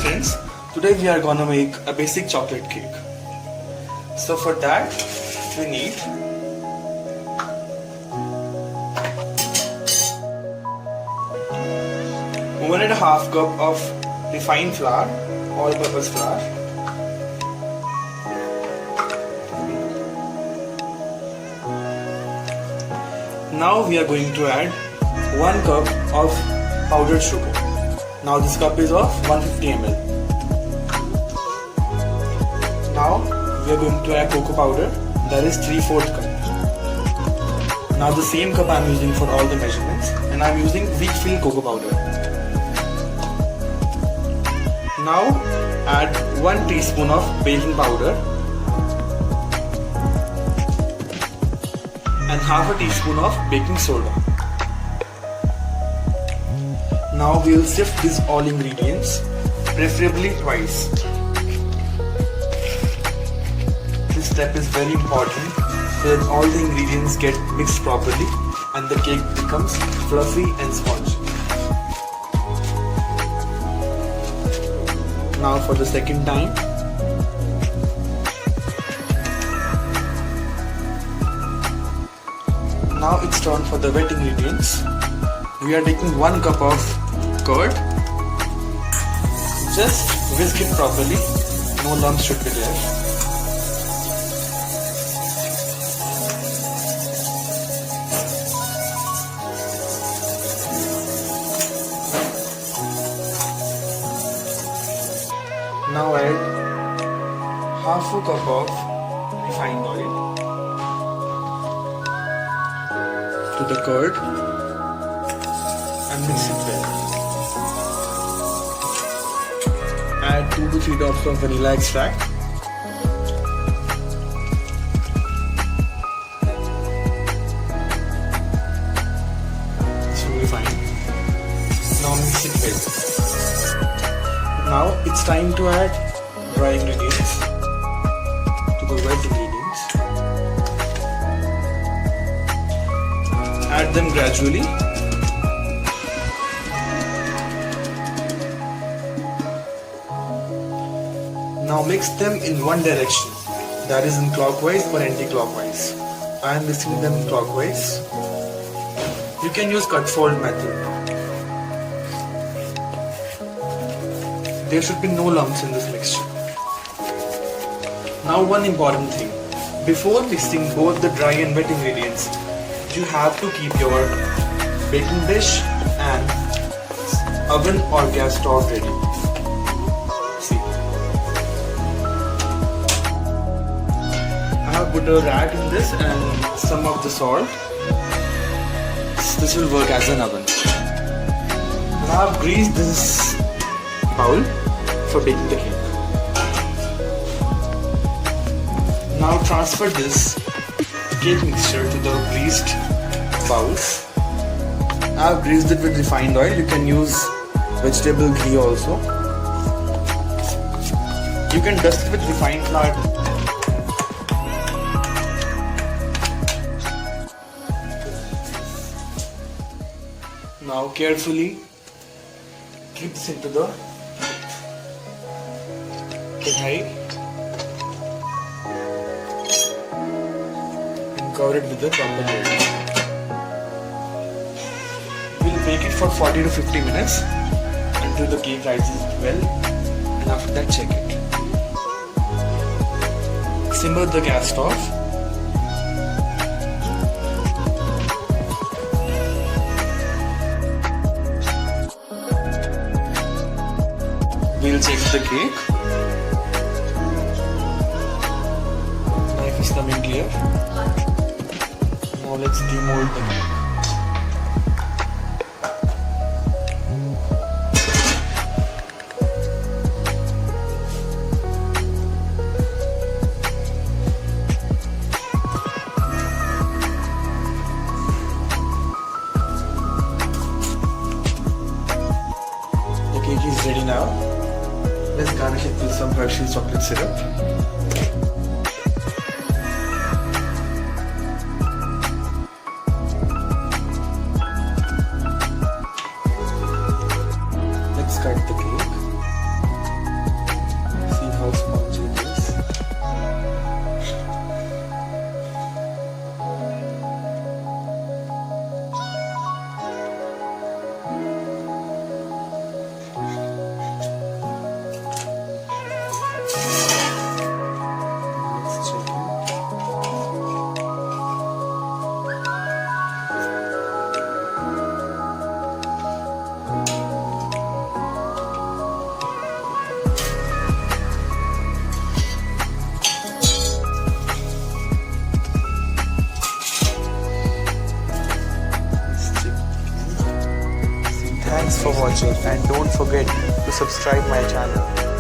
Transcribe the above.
friends, today we are gonna make a basic chocolate cake. So for that we need one and a half cup of refined flour, all-purpose flour. Now we are going to add 1 cup of powdered sugar. Now this cup is of 150 ml. Now we are going to add cocoa powder, that is 3/4 cup. Now the same cup I am using for all the measurements, and I am using weak fill cocoa powder. Now add 1 teaspoon of baking powder and half a teaspoon of baking soda. Now we will sift these all ingredients, preferably twice. This step is very important so that all the ingredients get mixed properly and the cake becomes fluffy and spongy. Now for the second time. Now it's turn for the wet ingredients. We are taking 1 cup of curd. Just whisk it properly. No lumps should be there. Now add half a cup of refined oil to the curd and mix it well. Add 2 to 3 drops of vanilla extract. This will be fine. Now mix it well. Now it's time to add dry ingredients to the wet ingredients. Add them gradually. Now mix them in one direction, that is in clockwise or anti-clockwise. I am mixing them clockwise. You can use cut fold method. There should be no lumps in this mixture. Now one important thing. Before mixing both the dry and wet ingredients, you have to keep your baking dish and oven or gas stove ready. See. I have put a rag in this and some of the salt. This will work as an oven. Now I have greased this bowl for baking the cake. Now transfer this cake mixture to the greased bowls. I have greased it with refined oil. You can use vegetable ghee also. You can dust it with refined flour. Now carefully keep this into the knife and cover it with the proper lid. We'll bake it for 40 to 50 minutes until the cake rises well, and after that check it. Simmer the gas off. We'll check the cake. Knife is coming clear. Now let's demold the cake. The cake is ready now. Let's garnish it with some Hershey's chocolate syrup. Let's cut the cake. for watching and don't forget to subscribe my channel.